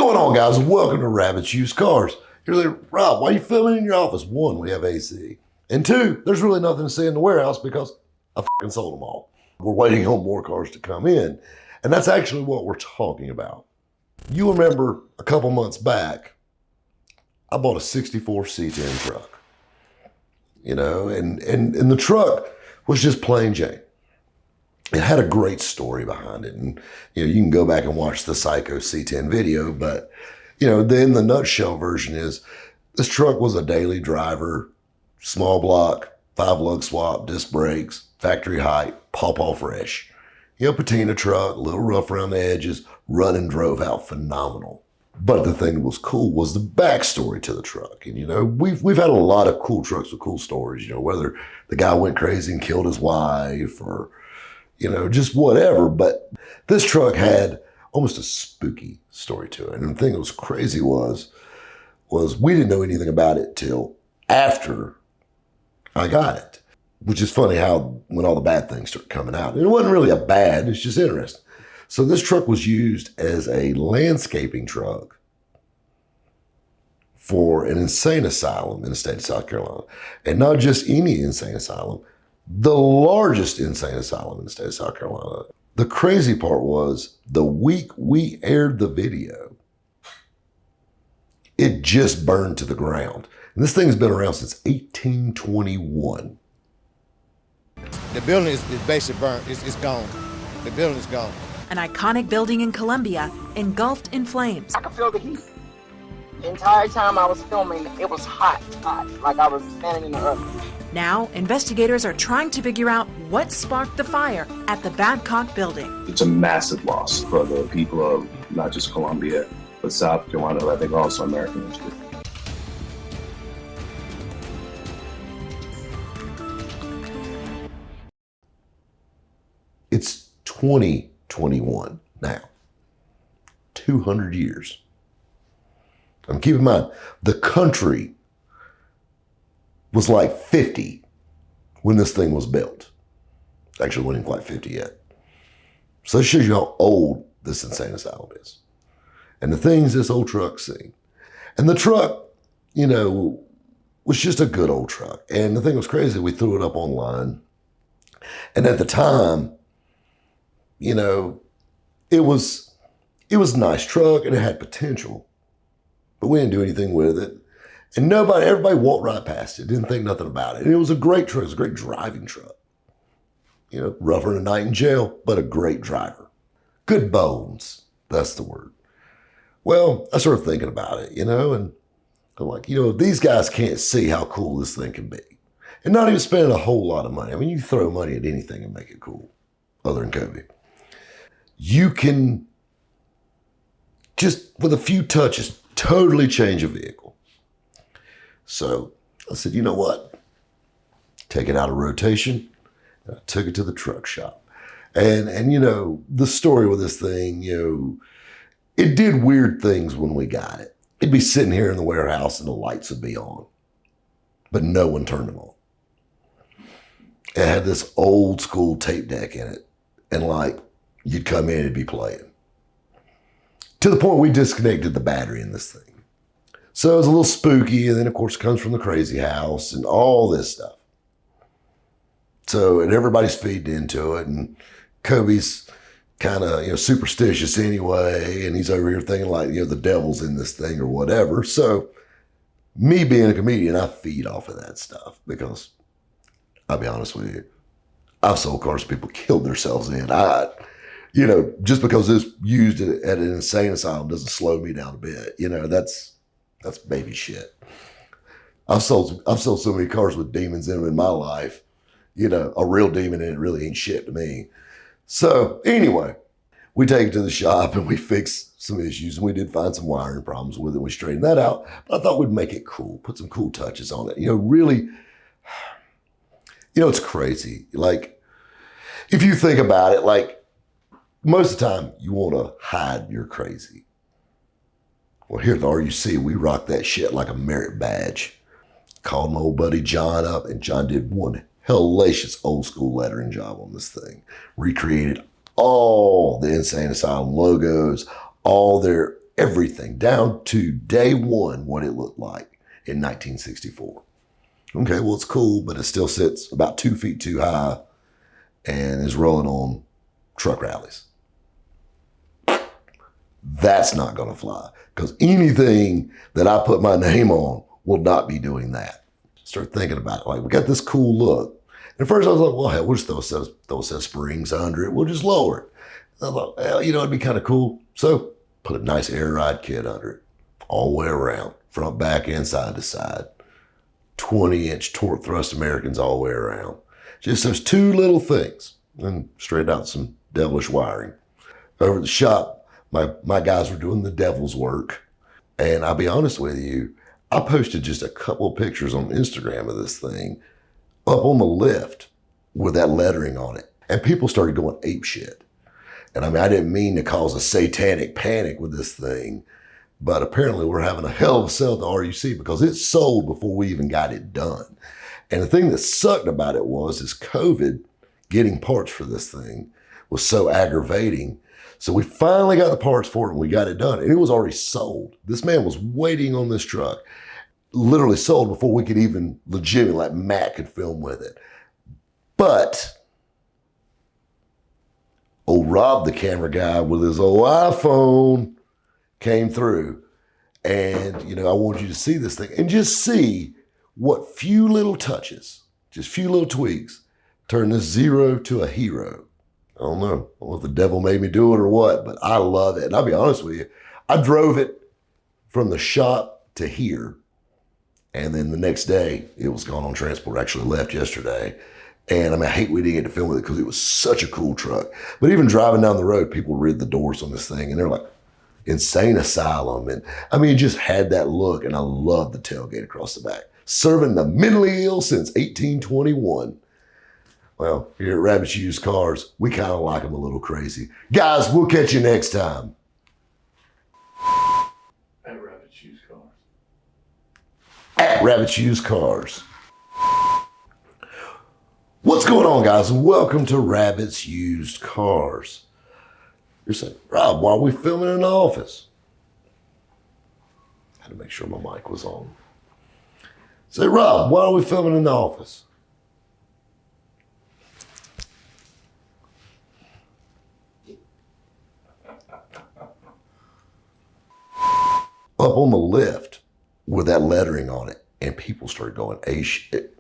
going on, guys? Welcome to Rabbit's Used Cars. You're like, Rob, why are you filming in your office? One, we have AC. And two, there's really nothing to see in the warehouse because I fucking sold them all. We're waiting on more cars to come in. And that's actually what we're talking about. You remember a couple months back, I bought a 64 C10 truck. You know, and the truck was just plain Jane. It had a great story behind it. And, you know, you can go back and watch the Psycho C10 video, but, you know, then the nutshell version is this truck was a daily driver, small block, 5-lug swap, disc brakes, factory height, paw fresh. You know, patina truck, a little rough around the edges, run and drove out phenomenal. But the thing that was cool was the backstory to the truck. And, you know, we've had a lot of cool trucks with cool stories, you know, whether the guy went crazy and killed his wife or, you know, just whatever. But this truck had almost a spooky story to it. And the thing that was crazy was we didn't know anything about it till after I got it, which is funny how when all the bad things started coming out. And it wasn't really a bad, it's just interesting. So this truck was used as a landscaping truck for an insane asylum in the state of South Carolina. And not just any insane asylum, the largest insane asylum in the state of South Carolina. The crazy part was the week we aired the video, it just burned to the ground. And this thing's been around since 1821. The building is basically burnt. It's gone. The building is gone. An iconic building in Columbia engulfed in flames. I could feel the heat. The entire time I was filming, it was hot, like I was standing in the oven. Now, investigators are trying to figure out what sparked the fire at the Babcock building. It's a massive loss for the people of not just Columbia, but South Carolina, but I think also American history. It's 2021 now, 200 years. Keep in mind, the country was like 50 when this thing was built. Actually, it wasn't quite 50 yet. So that shows you how old this insane asylum is. And the things this old truck's seen. And the truck, you know, was just a good old truck. And the thing was crazy, we threw it up online. And at the time, you know, it was a nice truck and it had potential, but we didn't do anything with it. And everybody walked right past it, didn't think nothing about it. And it was a great truck, it was a great driving truck. You know, rougher than a night in jail, but a great driver. Good bones, that's the word. Well, I started thinking about it, you know, and I'm like, you know, these guys can't see how cool this thing can be. And not even spending a whole lot of money. I mean, you throw money at anything and make it cool, other than Kobe. You can just, with a few touches, totally change a vehicle. So I said, you know what? Take it out of rotation. And I took it to the truck shop. And you know, the story with this thing, you know, it did weird things when we got it. It'd be sitting here in the warehouse and the lights would be on, but no one turned them on. It had this old school tape deck in it. And like, you'd come in, it'd be playing. To the point we disconnected the battery in this thing. So it was a little spooky, and then of course it comes from the crazy house and all this stuff. So, and everybody's feeding into it, and Kobe's kind of, you know, superstitious anyway, and he's over here thinking like, you know, the devil's in this thing or whatever. So me being a comedian, I feed off of that stuff because I'll be honest with you, I've sold cars people killed themselves in. You know, just because it's used at an insane asylum doesn't slow me down a bit. You know, that's baby shit. I've sold so many cars with demons in them in my life. You know, a real demon in it really ain't shit to me. So anyway, we take it to the shop and we fix some issues, and we did find some wiring problems with it. We straightened that out, but I thought we'd make it cool, put some cool touches on it. You know, really, you know, it's crazy. Like, if you think about it, like, most of the time, you want to hide you're crazy. Well, here at the RUC, we rock that shit like a merit badge. Called my old buddy John up, and John did one hellacious old school lettering job on this thing. Recreated all the insane asylum logos, all their everything down to day one, what it looked like in 1964. Okay, well, it's cool, but it still sits about 2 feet too high and is rolling on truck rallies. That's not going to fly, because anything that I put my name on will not be doing that. Start thinking about it. Like, we got this cool look. And at first I was like, well, hell, we'll just throw a set of springs under it. We'll just lower it. And I thought, well, you know, it'd be kind of cool. So put a nice air ride kit under it, all the way around, front, back, and side to side. 20-inch torque thrust Americans all the way around. Just those two little things. And straight out some devilish wiring. Over at the shop, my guys were doing the devil's work. And I'll be honest with you, I posted just a couple of pictures on Instagram of this thing up on the lift with that lettering on it. And people started going apeshit. And I mean, I didn't mean to cause a satanic panic with this thing, but apparently we're having a hell of a sale at the RUC because it sold before we even got it done. And the thing that sucked about it is COVID, getting parts for this thing was so aggravating. So we finally got the parts for it and we got it done. And it was already sold. This man was waiting on this truck. Literally sold before we could even legitimately, like Matt could film with it. But old Rob, the camera guy with his old iPhone, came through. And, you know, I want you to see this thing and just see what few little touches, just few little tweaks, turn this zero to a hero. I don't know if the devil made me do it or what, but I love it. And I'll be honest with you, I drove it from the shop to here. And then the next day, it was gone on transport. I actually left yesterday. And I mean, I hate we didn't get to film with it because it was such a cool truck. But even driving down the road, people read the doors on this thing and they're like, insane asylum. And I mean, it just had that look. And I love the tailgate across the back. Serving the mentally ill since 1821. Well, here at Rabbit's Used Cars, we kind of like them a little crazy. Guys, we'll catch you next time. At Rabbit's Used Cars. At Rabbit's Used Cars. What's going on, guys? And welcome to Rabbit's Used Cars. You're saying, Rob, why are we filming in the office? I had to make sure my mic was on. Say, Rob, why are we filming in the office? Up on the lift with that lettering on it, and people started going, hey, shit.